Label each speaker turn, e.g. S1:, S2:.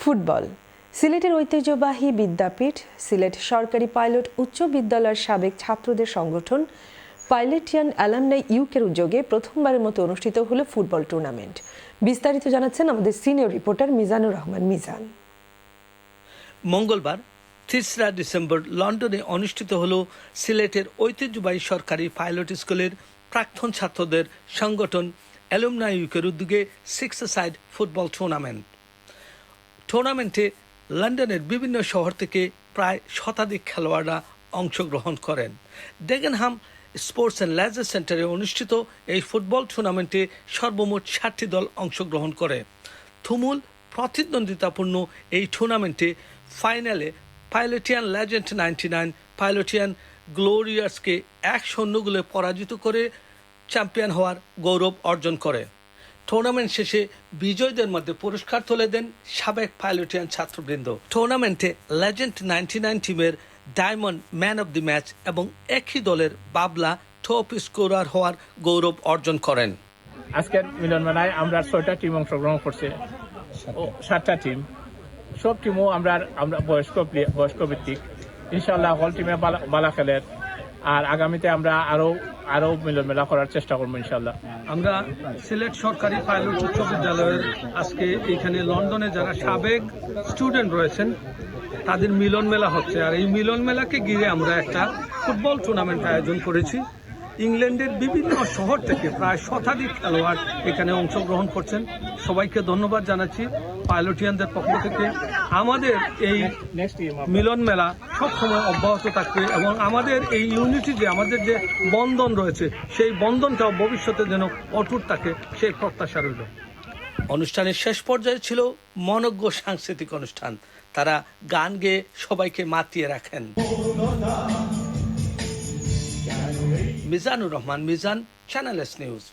S1: Football. সিলেটের ঐতিহ্যবাহী বিদ্যাপীঠ সিলেট সরকারি পাইলট উচ্চ বিদ্যালয়ের সাবেক ছাত্রদের সংগঠন পাইলটিয়ান অ্যালামনাই ইউকের উদ্যোগে প্রথমবারের মতো অনুষ্ঠিত হলো ফুটবল টুর্নামেন্ট। বিস্তারিত জানাচ্ছেন আমাদের সিনিয়র রিপোর্টার মিজানুর রহমান মিজান।
S2: মঙ্গলবার ৩রা ডিসেম্বর লন্ডনে অনুষ্ঠিত হল সিলেটের ঐতিহ্যবাহী সরকারি পাইলট স্কুলের প্রাক্তন ছাত্রদের সংগঠন অ্যালুমনাই ইউকের উদ্যোগে 6-a-সাইড ফুটবল টুর্নামেন্টে লন্ডনের বিভিন্ন শহর থেকে প্রায় শতাধিক খেলোয়াড়রা অংশগ্রহণ করেন। ডেগেনহাম স্পোর্টস অ্যান্ড লেজার সেন্টারে অনুষ্ঠিত এই ফুটবল টুর্নামেন্টে সর্বমোট 60টি দল অংশগ্রহণ করে। তুমুল প্রতিদ্বন্দ্বিতাপূর্ণ এই টুর্নামেন্টে ফাইনালে পাইলটিয়ান লেজেন্ড 99 পাইলটিয়ান গ্লোরিয়াসকে 1-0 গোলে পরাজিত করে চ্যাম্পিয়ন হওয়ার গৌরব অর্জন করে। টুর্নামেন্ট শেষে বিজয়ীদের মধ্যে পুরস্কার তুলে দেন সাবেক পাইলটিয়ান ছাত্রবৃন্দ। টুর্নামেন্টে লেজেন্ড 99 টিমের diamond man of the match এবং একই দলের বাবলা টপ স্কোরার হওয়ার গৌরব অর্জন করেন।
S3: আজকের মিলন মেলায় আমরা 6টা টিম অংশগ্রহণ করছে, 7টা টিম। সব টিমও আমরা বয়স্ক ভিত্তিক। ইনশাল্লাহ হল টিমে বালা খেলের, আর আগামীতে আমরা আরো মিলন মেলা করার চেষ্টা করবো ইনশাল্লাহ।
S4: আমরা সিলেট সরকারি পাইলট উচ্চ বিদ্যালয়ের আজকে এখানে লন্ডনে যারা সাবেক স্টুডেন্ট রয়েছেন তাদের মিলন মেলা হচ্ছে, আর এই মিলন মেলাকে ঘিরে আমরা একটা ফুটবল টুর্নামেন্ট আয়োজন করেছি। ইংল্যান্ডের বিভিন্ন শহর থেকে প্রায় শতাধিক খেলোয়াড় এখানে অংশগ্রহণ করছেন। সবাইকে ধন্যবাদ জানাচ্ছি পাইলটিয়ানদের পক্ষ থেকে। আমাদের এই মিলন মেলা সবসময় অব্যাহত থাকবে এবং আমাদের এই ইউনিটি যে আমাদের যে বন্ধন রয়েছে সেই বন্ধনটাও ভবিষ্যতে যেন অটুট থাকে সেই প্রত্যাশা রইল।
S2: অনুষ্ঠানের শেষ পর্যায়ে ছিল মনোজ্ঞ সাংস্কৃতিক অনুষ্ঠান। তারা গান গেয়ে সবাইকে মাতিয়ে রাখেন। Mizanur Rahman Mizan, channel S news.